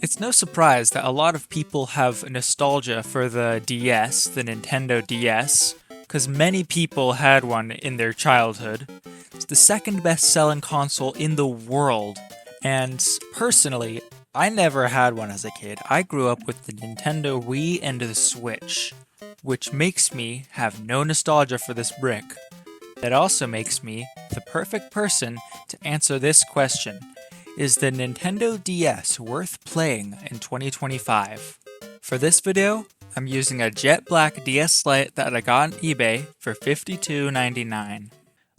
It's no surprise that a lot of people have nostalgia for the DS, the Nintendo DS, because many people had one in their childhood. It's the second best selling console in the world, and personally, I never had one as a kid. I grew up with the Nintendo Wii and the Switch, which makes me have no nostalgia for this brick. That also makes me the perfect person to answer this question. Is the Nintendo DS worth playing in 2025? For this video, I'm using a jet black DS Lite that I got on eBay for $52.99.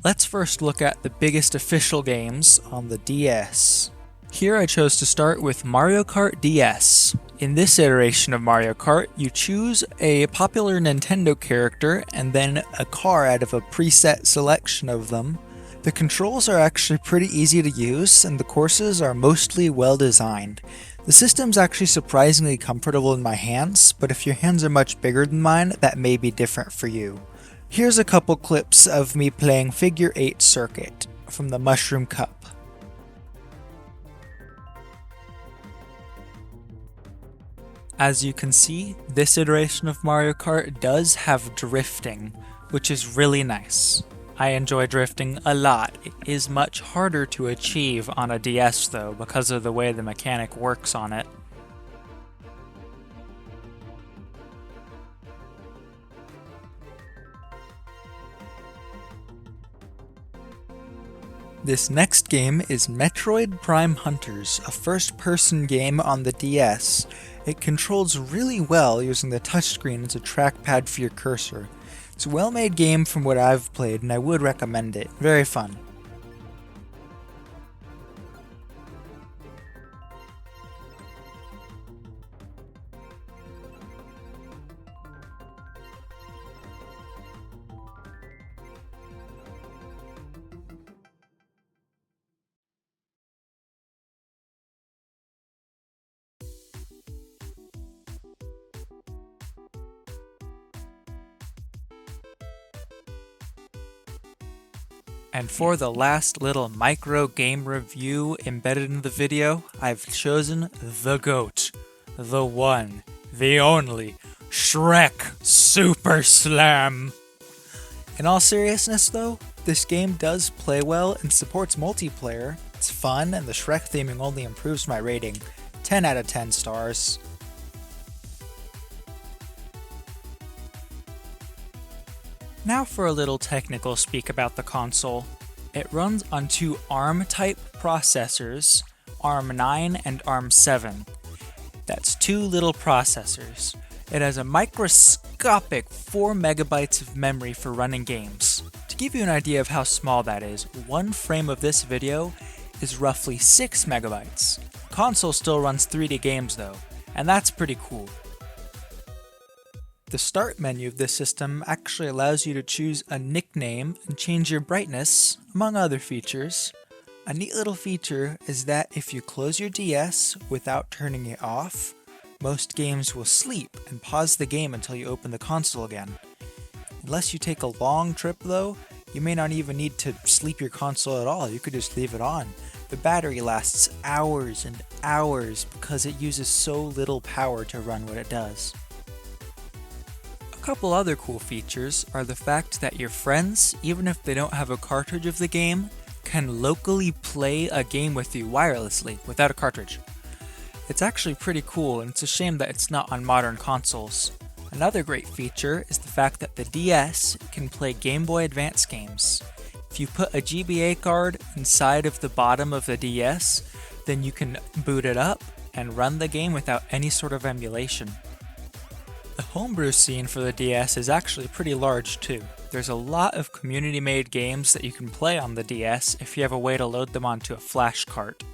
Let's first look at the biggest official games on the DS. Here I chose to start with Mariokart DS. In this iteration of Mario Kart, you choose a popular Nintendo character and then a car out of a preset selection of them. The controls are actually pretty easy to use, and the courses are mostly well designed. The system's actually surprisingly comfortable in my hands, but if your hands are much bigger than mine, that may be different for you. Here's a couple clips of me playing Figure 8 Circuit from the Mushroom Cup. As you can see, this iteration of Mario Kart does have drifting, which is really nice. I enjoy drifting a lot. It is much harder to achieve on a DS though, because of the way the mechanic works on it. This next game is Metroid Prime Hunters, a first-person game on the DS. It controls really well using the touchscreen as a trackpad for your cursor. It's a well-made game from what I've played, and I would recommend it. Very fun. And for the last little micro game review embedded in the video, I've chosen the GOAT, the one, the only, Shrek Super Slam! In all seriousness though, this game does play well and supports multiplayer. It's fun, and the Shrek theming only improves my rating. 10 out of 10 stars. Now for a little technical speak about the console. It runs on two ARM-type processors, ARM9 and ARM7. That's two little processors. It has a microscopic 4 megabytes of memory for running games. To give you an idea of how small that is, one frame of this video is roughly 6 megabytes. The console still runs 3D games though, and that's pretty cool. The start menu of this system actually allows you to choose a nickname and change your brightness, among other features. A neat little feature is that if you close your DS without turning it off, most games will sleep and pause the game until you open the console again. Unless you take a long trip though, you may not even need to sleep your console at all, you could just leave it on. The battery lasts hours and hours because it uses so little power to run what it does. A couple other cool features are the fact that your friends, even if they don't have a cartridge of the game, can locally play a game with you wirelessly without a cartridge. It's actually pretty cool, and it's a shame that it's not on modern consoles. Another great feature is the fact that the DS can play Game Boy Advance games. If you put a GBA card inside of the bottom of the DS, then you can boot it up and run the game without any sort of emulation. The homebrew scene for the DS is actually pretty large too. There's a lot of community-made games that you can play on the DS if you have a way to load them onto a flash cart.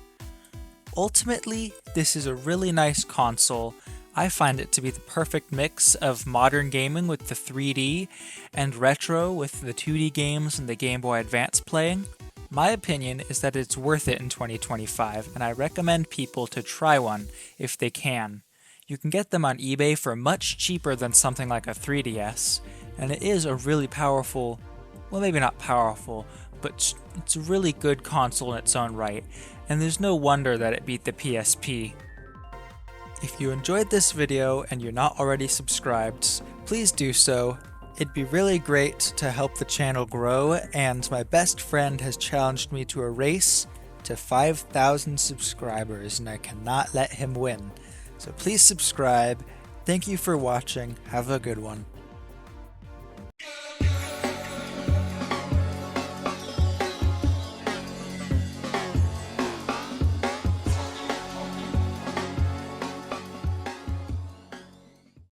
Ultimately, this is a really nice console. I find it to be the perfect mix of modern gaming with the 3D and retro with the 2D games and the Game Boy Advance playing. My opinion is that it's worth it in 2025, and I recommend people to try one if they can. You can get them on eBay for much cheaper than something like a 3DS, and it is a really powerful, well maybe not powerful, but it's a really good console in its own right, and there's no wonder that it beat the PSP. If you enjoyed this video and you're not already subscribed, please do so. It'd be really great to help the channel grow, and my best friend has challenged me to a race to 5,000 subscribers, and I cannot let him win. So please subscribe. Thank you for watching. Have a good one.